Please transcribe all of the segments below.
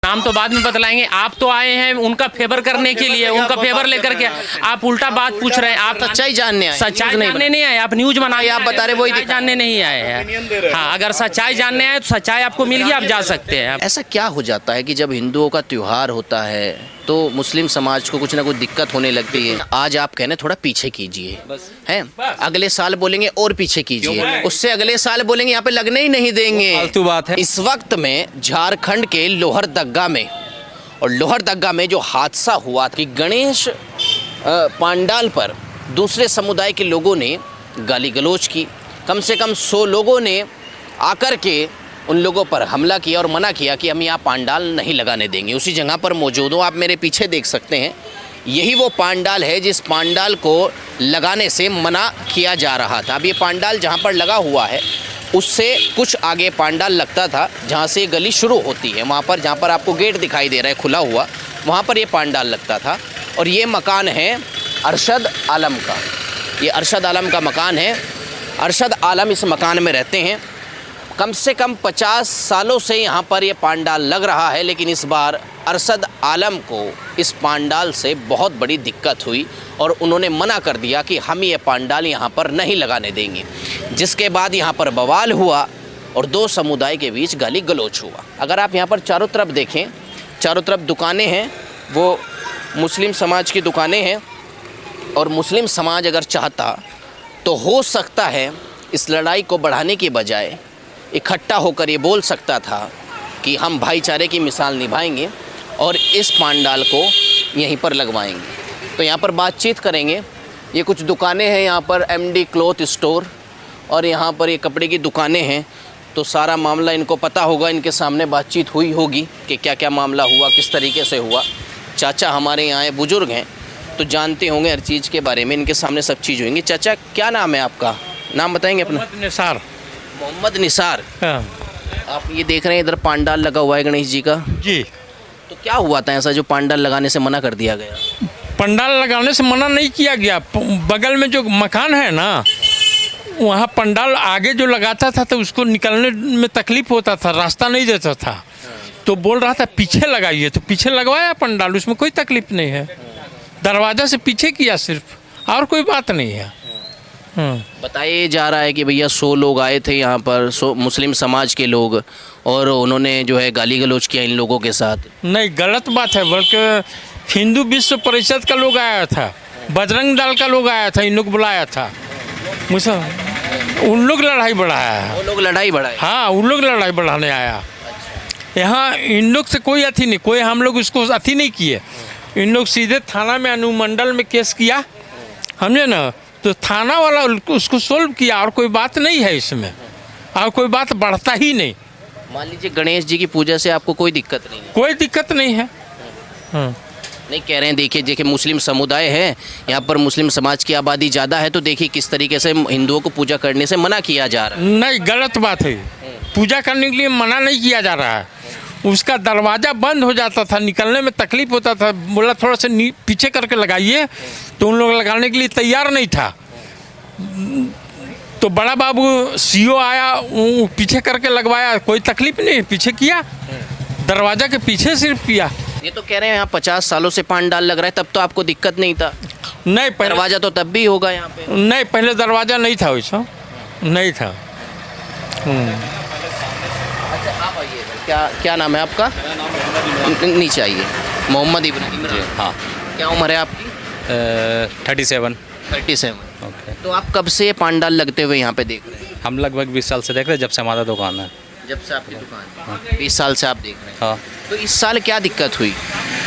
नाम तो बाद में बतलाएंगे। आप तो आए हैं उनका फेवर करने के लिए, उनका फेवर लेकर के आप उल्टा बात पूछ रहे हैं। आप सच्चाई जानने आए, सच्चाई जानने नहीं आए, आप न्यूज बनाए, आप बता रहे वही जानने नहीं आए हैं। हाँ, अगर सच्चाई जानने आए तो सच्चाई आपको मिल गई, आप जा सकते हैं। ऐसा क्या हो जाता है कि जब हिंदुओं का त्योहार होता है तो मुस्लिम समाज को कुछ ना कुछ दिक्कत होने लगती है? आज आप कहने थोड़ा पीछे कीजिए, हैं, अगले साल बोलेंगे और पीछे कीजिए, उससे अगले साल बोलेंगे यहाँ पे लगने ही नहीं देंगे। फालतू बात है। इस वक्त में झारखंड के लोहरदग्गा में, और लोहरदग्गा में जो हादसा हुआ कि गणेश पंडाल पर दूसरे समुदाय के लोगों ने गाली गलौज की, कम से कम 100 लोगों ने आकर के उन लोगों पर हमला किया और मना किया कि हम यहाँ पंडाल नहीं लगाने देंगे। उसी जगह पर मौजूद हूँ, आप मेरे पीछे देख सकते हैं, यही वो पंडाल है जिस पंडाल को लगाने से मना किया जा रहा था। अब ये पंडाल जहाँ पर लगा हुआ है उससे कुछ आगे पंडाल लगता था, जहाँ से गली शुरू होती है, वहाँ पर जहाँ पर आपको गेट दिखाई दे रहा है खुला हुआ, वहाँ पर ये पंडाल लगता था। और ये मकान है अरशद आलम का, ये अरशद आलम का मकान है। अरशद आलम इस मकान में रहते हैं। कम से कम 50 सालों से यहाँ पर ये पंडाल लग रहा है, लेकिन इस बार अरशद आलम को इस पंडाल से बहुत बड़ी दिक्कत हुई और उन्होंने मना कर दिया कि हम ये पंडाल यहाँ पर नहीं लगाने देंगे, जिसके बाद यहाँ पर बवाल हुआ और 2 समुदाय के बीच गाली गलौज हुआ। अगर आप यहाँ पर चारों तरफ देखें, चारों तरफ दुकानें हैं, वो मुस्लिम समाज की दुकानें हैं, और मुस्लिम समाज अगर चाहता तो हो सकता है इस लड़ाई को बढ़ाने की बजाय इकट्ठा होकर ये बोल सकता था कि हम भाईचारे की मिसाल निभाएंगे और इस पंडाल को यहीं पर लगवाएंगे। तो यहाँ पर बातचीत करेंगे। ये कुछ दुकानें हैं यहाँ पर, MD क्लॉथ स्टोर, और यहाँ पर ये कपड़े की दुकानें हैं। तो सारा मामला इनको पता होगा, इनके सामने बातचीत हुई होगी कि क्या क्या मामला हुआ, किस तरीके से हुआ। चाचा हमारे यहाँ बुज़ुर्ग हैं तो जानते होंगे हर चीज़ के बारे में, इनके सामने सब चीज़ होंगी। चाचा क्या नाम है आपका, नाम बताएंगे अपना? निसार। मोहम्मद निसार। हाँ। आप ये देख रहे हैं इधर पंडाल लगा हुआ है गणेश जी का जी। तो क्या हुआ था ऐसा जो पंडाल लगाने से मना कर दिया गया? पंडाल लगाने से मना नहीं किया गया, बगल में जो मकान है ना वहाँ पंडाल आगे जो लगाता था तो उसको निकलने में तकलीफ होता था, रास्ता नहीं देता था, तो बोल रहा था पीछे लगाइए, तो पीछे लगवाया पंडाल, उसमें कोई तकलीफ नहीं है। दरवाज़ा से पीछे किया सिर्फ, और कोई बात नहीं है। बताया जा रहा है कि भैया 100 लोग आए थे यहाँ पर, 100 मुस्लिम समाज के लोग, और उन्होंने जो है गाली गलौज किया इन लोगों के साथ। नहीं, गलत बात है, बल्कि हिंदू विश्व परिषद का लोग आया था, बजरंग दल का लोग आया था, इन लोग बुलाया था, उन लोग लड़ाई बढ़ाया है। वो लोग लड़ाई बढ़ाए? हाँ, उन लोग लड़ाई बढ़ाने आया। यहाँ इन लोग से कोई अथी नहीं, कोई हम लोग उसको अथी नहीं किए। इन लोग सीधे थाना में अनुमंडल में केस किया, समझे ना, तो थाना वाला उसको सोल्व किया, और कोई बात नहीं है इसमें, और कोई बात बढ़ता ही नहीं। मान लीजिए गणेश जी की पूजा से आपको कोई दिक्कत नहीं है? कोई दिक्कत नहीं है। नहीं कह रहे हैं, देखिए मुस्लिम समुदाय है यहाँ पर, मुस्लिम समाज की आबादी ज़्यादा है, तो देखिए किस तरीके से हिंदुओं को पूजा करने से मना किया जा रहा है। नहीं, गलत बात है, पूजा करने के लिए मना नहीं किया जा रहा है। उसका दरवाज़ा बंद हो जाता था, निकलने में तकलीफ होता था, बोला थोड़ा सा पीछे करके लगाइए, तो उन लोग लगाने के लिए तैयार नहीं था। तो बड़ा बाबू CO आया, वो पीछे करके लगवाया, कोई तकलीफ नहीं, पीछे किया, दरवाज़ा के पीछे सिर्फ किया। ये तो कह रहे हैं यहाँ 50 सालों से पंडाल लग रहा है, तब तो आपको दिक्कत नहीं था? नहीं, दरवाज़ा तो तब भी होगा यहाँ पे? नहीं, पहले दरवाज़ा नहीं था, वैसा नहीं था। अच्छा आप आइए, क्या नाम है आपका? नीचे आइए। मोहम्मद इब्राहिम। हाँ। क्या उम्र है आपकी? 37। ओके। तो आप कब से पंडाल लगते हुए यहाँ पे देख रहे हैं? हम लगभग 20 साल से देख रहे हैं, जब से हमारा दुकान है। जब से आपकी दुकान है? 20 साल से आप देख रहे हैं? हाँ। तो इस साल क्या दिक्कत हुई?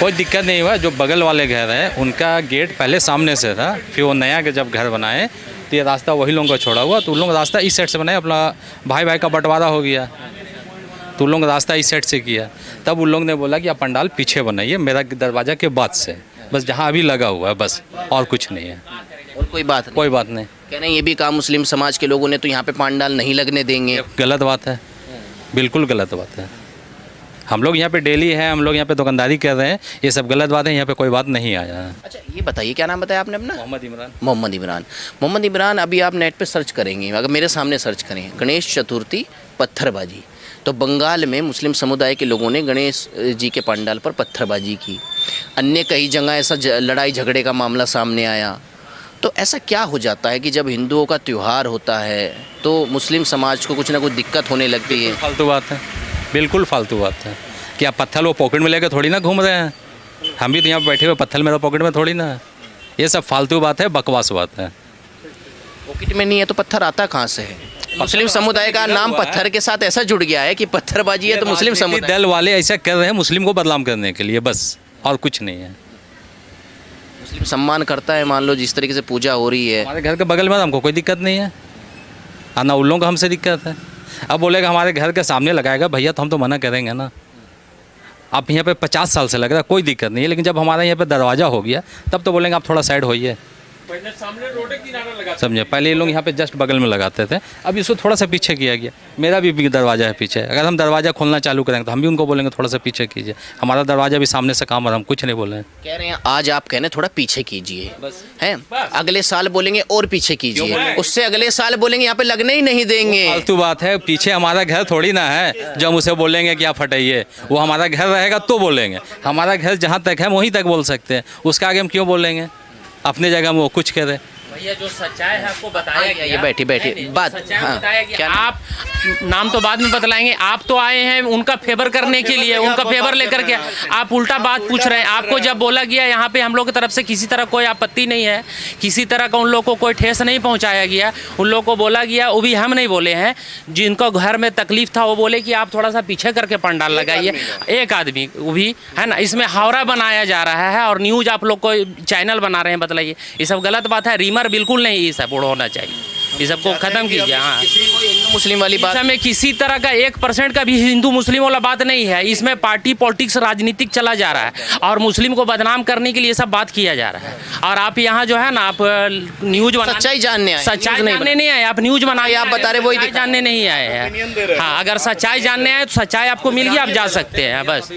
कोई दिक्कत नहीं हुआ। जो बगल वाले घर हैं उनका गेट पहले सामने से था, फिर वो नया के जब घर बनाए तो ये रास्ता वही लोगों को छोड़ा हुआ, तो उन लोग रास्ता इस साइड से बनाए, अपना भाई भाई का बंटवारा हो गया, तो उन लोग रास्ता इस साइड से किया। तब उन लोग ने बोला कि आप पंडाल पीछे बनाइए मेरा दरवाज़ा के बाद से, बस जहाँ अभी लगा हुआ है बस, और कुछ नहीं है। और कोई बात नहीं? कोई बात नहीं। कहना ये भी कहा मुस्लिम समाज के लोगों ने तो यहाँ पे पंडाल नहीं लगने देंगे। गलत बात है, बिल्कुल गलत बात है। हम लोग यहाँ पे डेली हैं, हम लोग यहाँ पे दुकानदारी कर रहे हैं, ये सब गलत बात है, यहाँ पे कोई बात नहीं आया है। अच्छा ये बताइए, क्या नाम बताया आपने अपना? मोहम्मद इमरान। मोहम्मद इमरान। अभी आप नेट पे सर्च करेंगे, अगर मेरे सामने सर्च करें गणेश चतुर्थी पत्थरबाजी, तो बंगाल में मुस्लिम समुदाय के लोगों ने गणेश जी के पंडाल पर पत्थरबाजी की। अन्य कई जगह ऐसा लड़ाई झगड़े का मामला सामने आया। तो ऐसा क्या हो जाता है कि जब हिंदुओं का त्यौहार होता है तो मुस्लिम समाज को कुछ ना कुछ दिक्कत होने लगती है? फालतू बात है, बिल्कुल फालतू बात है। कि आप पत्थर वो पॉकेट में लेकर थोड़ी ना घूम रहे हैं। हम भी तो यहाँ बैठे हुए पत्थर मेरा पॉकेट में थोड़ी ना है। ये सब फालतू बात है, बकवास बात है। पॉकेट में नहीं है तो पत्थर आता कहाँ से है? मुस्लिम समुदाय का नाम पत्थर के साथ ऐसा जुड़ गया है कि पत्थरबाजी है तो मुस्लिम समुदाय। दल वाले ऐसा कर रहे हैं मुस्लिम को बदनाम करने के लिए, बस, और कुछ नहीं है। मुस्लिम सम्मान करता है, मान लो जिस तरीके से पूजा हो रही है। हमारे घर के बगल में हमको कोई दिक्कत नहीं है, और ना उन लोगों को हमसे दिक्कत है। अब बोलेगा हमारे घर के सामने लगाएगा भैया, तो हम तो मना करेंगे ना। आप यहाँ पे 50 साल से लग रहा है, कोई दिक्कत नहीं है, लेकिन जब हमारे यहाँ पे दरवाज़ा हो गया तब तो बोलेंगे आप थोड़ा साइड होइए। पहले सामने रोड किनारा लगा, समझे, पहले ये लोग यहाँ पे जस्ट बगल में लगाते थे, अब इसको थोड़ा सा पीछे किया गया। मेरा भी दरवाज़ा है पीछे, अगर हम दरवाज़ा खोलना चालू करेंगे तो हम भी उनको बोलेंगे थोड़ा सा पीछे कीजिए। हमारा दरवाज़ा भी सामने से काम, और हम कुछ नहीं बोल रहे हैं। कह रहे हैं आज आप कहने थोड़ा पीछे कीजिए, हैं, अगले साल बोलेंगे और पीछे कीजिए, उससे अगले साल बोलेंगे यहाँ पे लगने ही नहीं देंगे। फालतू बात है, पीछे हमारा घर थोड़ी ना है जो हम उसे बोलेंगे कि आप हटाइए। वो हमारा घर रहेगा तो बोलेंगे, हमारा घर जहाँ तक है वहीं तक बोल सकते हैं, उसका आगे हम क्यों बोलेंगे? अपनी जगह में वो कुछ करे। भैया जो सच्चाई है आपको बताया गया। ये बैठी बात, हाँ, बताया गया। आप नाम तो बाद में बतलाएंगे, आप तो आए हैं उनका फेवर करने के लिए, उनका फेवर लेकर के आप उल्टा बात पूछ रहे हैं। आपको जब बोला गया यहाँ पे हम लोग की तरफ से किसी तरह कोई आपत्ति नहीं है, किसी तरह का उन लोग को कोई ठेस नहीं पहुँचाया गया। उन लोग को बोला गया, वो भी हम नहीं बोले हैं, जिनको घर में तकलीफ था वो बोले कि आप थोड़ा सा पीछे करके पंडाल लगाइए। एक आदमी वो भी है ना, इसमें हावड़ा बनाया जा रहा है और न्यूज़ आप लोग को चैनल बना रहे हैं, बतलाइए ये सब गलत बात है। रीमर बिल्कुल नहीं ये सब होना चाहिए, ये सबको खत्म कीजिए। हाँ, हिंदू मुस्लिम वाली बात में किसी तरह का 1% का भी हिंदू मुस्लिम वाला बात नहीं है। इसमें पार्टी पॉलिटिक्स राजनीतिक चला जा रहा है और मुस्लिम को बदनाम करने के लिए सब बात किया जा रहा है। और आप यहाँ जो है ना, आप न्यूज बना, सच्चाई जानने आए, सच्चाई जानने नहीं आए, आप न्यूज बनाए, आप बता रहे वही जानने नहीं आए हैं। हाँ, अगर सच्चाई जानने आए तो सच्चाई आपको मिल गई, आप जा सकते हैं। बस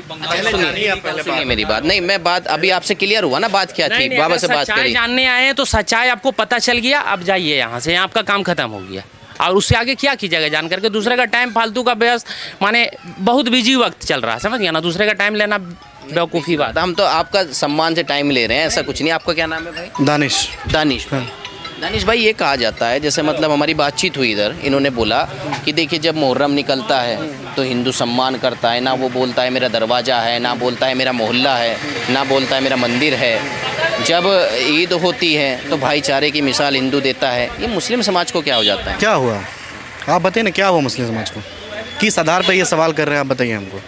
सुनिए मेरी बात, नहीं मैं बात अभी आपसे क्लियर हुआ ना, बात क्या थी, बाबा से बात करी, जानने आए हैं तो सच्चाई आपको पता चल गया, अब जाइए यहाँ से, आपका काम खत्म हो गया। और उससे आगे क्या कीजिएगा जान करके? दूसरे का टाइम फालतू का व्यस्त, माने बहुत बिजी वक्त चल रहा है, समझ गया ना? दूसरे का टाइम लेना बेवकूफ़ी बात। हम तो आपका सम्मान से टाइम ले रहे हैं, ऐसा कुछ नहीं। आपका क्या नाम है भाई? दानिश। दानिश भाई, ये कहा जाता है, जैसे मतलब हमारी बातचीत हुई इधर, इन्होंने बोला कि देखिए जब मुहर्रम निकलता है तो हिंदू सम्मान करता है, ना वो बोलता है मेरा दरवाज़ा है, ना बोलता है मेरा मोहल्ला है, ना बोलता है मेरा मंदिर है। जब ईद होती है तो भाईचारे की मिसाल हिंदू देता है। ये मुस्लिम समाज को क्या हो जाता है? क्या हुआ आप बताइए ना, क्या हुआ मुस्लिम समाज को? किस आधार पर ये सवाल कर रहे हैं आप बताइए हमको।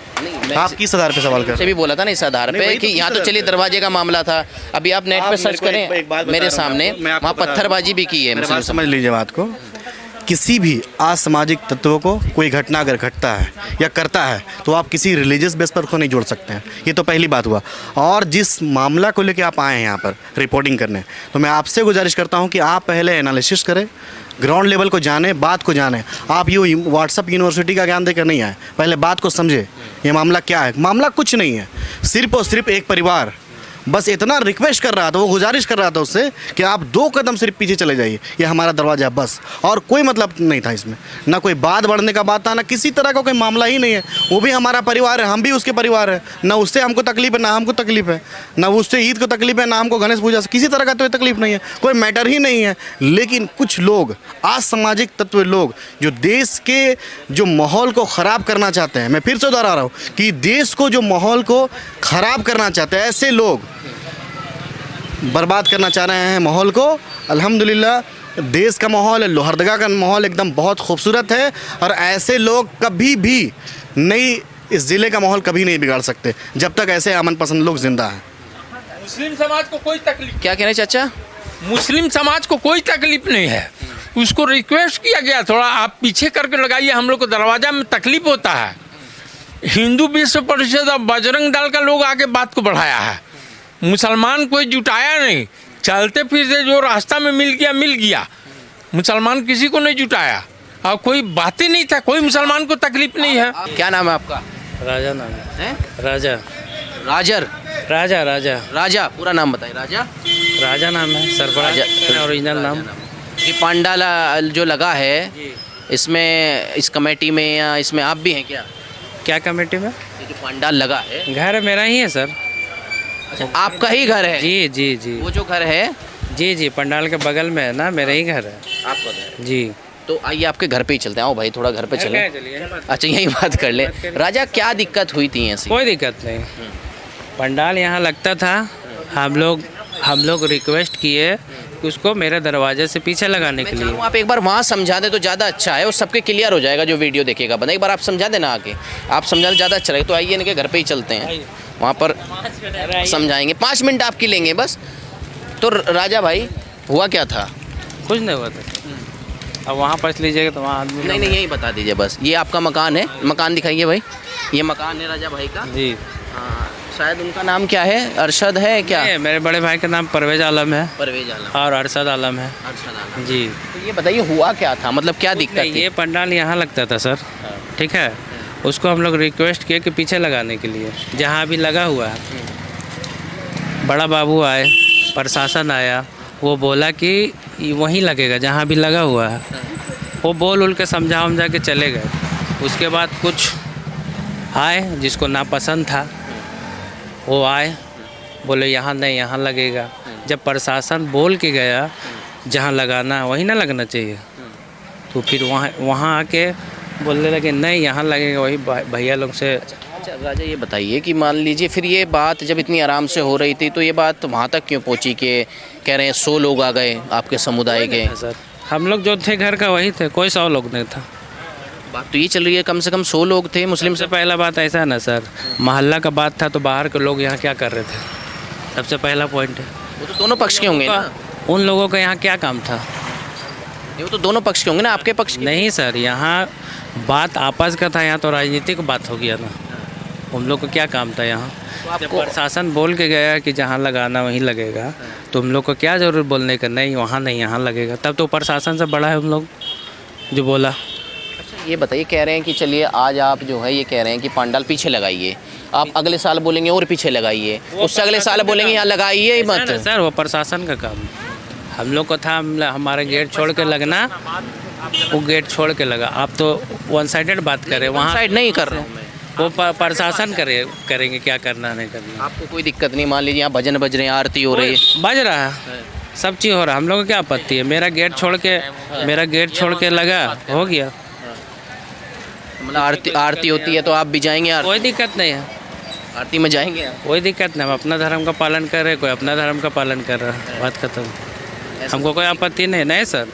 आप किस आधार पे सवाल कर रहे हैं? भी बोला था ना इस आधार पे कि यहाँ तो चलिए दरवाजे का मामला था। अभी आप नेट पे सर्च करें, मेरे सामने वहाँ पत्थरबाजी भी की है। समझ लीजिए बात को, किसी भी असामाजिक तत्वों को कोई घटना अगर घटता है या करता है तो आप किसी रिलीजियस बेस पर उसको नहीं जोड़ सकते हैं। ये तो पहली बात हुआ। और जिस मामला को लेकर आप आए हैं यहाँ पर रिपोर्टिंग करने, तो मैं आपसे गुजारिश करता हूँ कि आप पहले एनालिसिस करें, ग्राउंड लेवल को जाने, बात को जाने। आप ये व्हाट्सअप यूनिवर्सिटी का ज्ञान देकर नहीं आए, पहले बात को समझे। ये मामला क्या है? मामला कुछ नहीं है, सिर्फ और सिर्फ एक परिवार बस इतना रिक्वेस्ट कर रहा था, वो गुजारिश कर रहा था उससे कि आप 2 कदम सिर्फ पीछे चले जाइए, ये हमारा दरवाज़ा है बस। और कोई मतलब नहीं था इसमें, ना कोई बात बढ़ने का बात था, ना किसी तरह का कोई मामला ही नहीं है। वो भी हमारा परिवार है, हम भी उसके परिवार है। ना उससे हमको तकलीफ है, ना हमको तकलीफ है, ना उससे ईद को तकलीफ है, ना हमको गणेश पूजा से किसी तरह का तो तकलीफ नहीं है, कोई मैटर ही नहीं है। लेकिन कुछ लोग, असामाजिक तत्व लोग, जो देश के जो माहौल को ख़राब करना चाहते हैं, मैं फिर से दोहरा रहा हूँ कि देश को जो माहौल को ख़राब करना चाहते हैं, ऐसे लोग बर्बाद करना चाह रहे हैं माहौल को। अल्हम्दुलिल्लाह देश का माहौल, लोहरदगा का माहौल एकदम बहुत खूबसूरत है, और ऐसे लोग कभी भी नहीं, इस ज़िले का माहौल कभी नहीं बिगाड़ सकते जब तक ऐसे अमन पसंद लोग जिंदा हैं। मुस्लिम समाज को कोई तकलीफ, क्या कह रहे हैं चाचा? मुस्लिम समाज को कोई तकलीफ नहीं है। उसको रिक्वेस्ट किया गया थोड़ा आप पीछे करके लगाइए, हम लोग को दरवाज़ा में तकलीफ होता है। हिंदू विश्व परिषद और बजरंग दल का लोग आके बात को बढ़ाया है, मुसलमान कोई जुटाया नहीं। चलते फिरते जो रास्ता में मिल गया, मुसलमान किसी को नहीं जुटाया और कोई बात ही नहीं था, कोई मुसलमान को तकलीफ नहीं है। क्या नाम है आपका? राजा नाम है। राजा राजर? राजा पूरा नाम बताइए। राजा नाम है, सरफराज ओरिजिनल नाम। ये पंडाल जो लगा है इसमें इस कमेटी में या इसमें आप भी हैं क्या? क्या कमेटी में? ये जो पंडाल लगा है घर मेरा ही है सर। आपका ही घर है? जी जी जी वो जो घर है जी जी, पंडाल के बगल में है ना, मेरा ही घर है आपका घर? जी। तो आइए आपके घर पे ही चलते हैं। आओ भाई थोड़ा घर पे चलें। चलिए, अच्छा यही बात कर ले। राजा क्या दिक्कत हुई थी ऐसी? कोई दिक्कत नहीं। पंडाल यहाँ लगता था, हम लोग रिक्वेस्ट किए कि उसको मेरे दरवाजे से पीछे लगाने के मैं लिए। चाहूँ आप एक बार वहाँ समझा दें तो ज़्यादा अच्छा है, वो सबके क्लियर हो जाएगा जो वीडियो देखेगा बंदा। एक बार आप समझा देना आके, आप समझाना ज़्यादा अच्छा लगेगा। तो आइए इनके घर पे ही चलते हैं, वहाँ पर समझाएंगे। 5 मिनट आपकी लेंगे बस। तो राजा भाई हुआ क्या था? कुछ नहीं हुआ था। अब वहाँ पहुँच लीजिएगा तो वहाँ आदमी नहीं यही बता दीजिए बस। ये आपका मकान है, मकान दिखाइए भाई। ये मकान है राजा भाई का। जी। हाँ, शायद उनका नाम क्या है? अरशद है क्या? नहीं, मेरे बड़े भाई का नाम परवेज आलम है परवेज आलम। और अरशद आलम है। अरशद आलम। जी। तो ये बताइए हुआ क्या था, मतलब क्या दिक्कत नहीं, थी? ये पंडाल यहाँ लगता था सर, ठीक है। उसको हम लोग रिक्वेस्ट किए कि पीछे लगाने के लिए, जहाँ अभी लगा हुआ है। बड़ा बाबू आए, प्रशासन आया, वो बोला कि वहीं लगेगा जहाँ भी लगा हुआ है। वो बोल के समझा के चले गए। उसके बाद कुछ आए जिसको नापसंद था, वो आए, बोले यहाँ नहीं, यहाँ लगेगा। जब प्रशासन बोल के गया जहाँ लगाना है वहीं ना लगना चाहिए, तो फिर वहाँ आके बोलने लगे नहीं यहाँ लगेगा। वही भैया लोग से। अच्छा राजा ये बताइए कि मान लीजिए फिर ये बात जब इतनी आराम से हो रही थी तो ये बात वहाँ तक क्यों पहुँची कि कह रहे हैं 100 लोग आ गए आपके समुदाय के? सर हम लोग जो थे घर का वही थे, कोई 100 लोग नहीं था। बात तो ये चल रही है कम से कम 100 लोग थे मुस्लिम सबसे पहला बात ऐसा है ना सर, मोहल्ला का बात था तो बाहर के लोग यहाँ क्या कर रहे थे, सबसे पहला पॉइंट है। वो तो दोनों पक्ष के होंगे ना? उन लोगों का यहाँ क्या काम था? वो तो दोनों पक्ष के होंगे ना, आपके पक्ष के? नहीं सर, यहाँ बात आपस का था, यहाँ तो राजनीतिक बात हो गया ना। उन लोग को क्या काम था यहाँ? जब प्रशासन बोल के गया कि जहाँ लगाना वहीं लगेगा, तो हम लोग को क्या ज़रूरत बोलने का, नहीं वहाँ नहीं यहाँ लगेगा। तब तो प्रशासन से बड़ा है हम लोग जो बोला। अच्छा ये बताइए, कह रहे हैं कि चलिए आज आप जो है ये कह रहे हैं कि पंडाल पीछे लगाइए, आप अगले साल बोलेंगे और पीछे लगाइए, उससे अगले साल बोलेंगे यहाँ लगाइए ही मत। सर वो प्रशासन का काम है। हम लोग को था हमारा गेट छोड़ के लगना, वो गेट छोड़ के लगा। आप तो वन साइडेड बात कर रहे हैं, वहाँ साइड नहीं कर रहा हूँ मैं। वो प्रशासन करेंगे क्या करना नहीं करना। आपको कोई दिक्कत नहीं? मान लीजिए यहाँ भजन बज रहे हैं, आरती हो रही है, बज रहा है, सब चीज़ हो रहा है, हम लोग को क्या आपत्ति है? मेरा गेट छोड़ के लगा, हो गया। मतलब आरती होती है तो आप भी जाएंगे? कोई दिक्कत नहीं है, आरती में जाएंगे आप? कोई दिक्कत नहीं। हम अपना धर्म का पालन कर रहे, कोई अपना धर्म का पालन कर रहा है, बात खत्म। हमको कोई आपत्ति नहीं सर।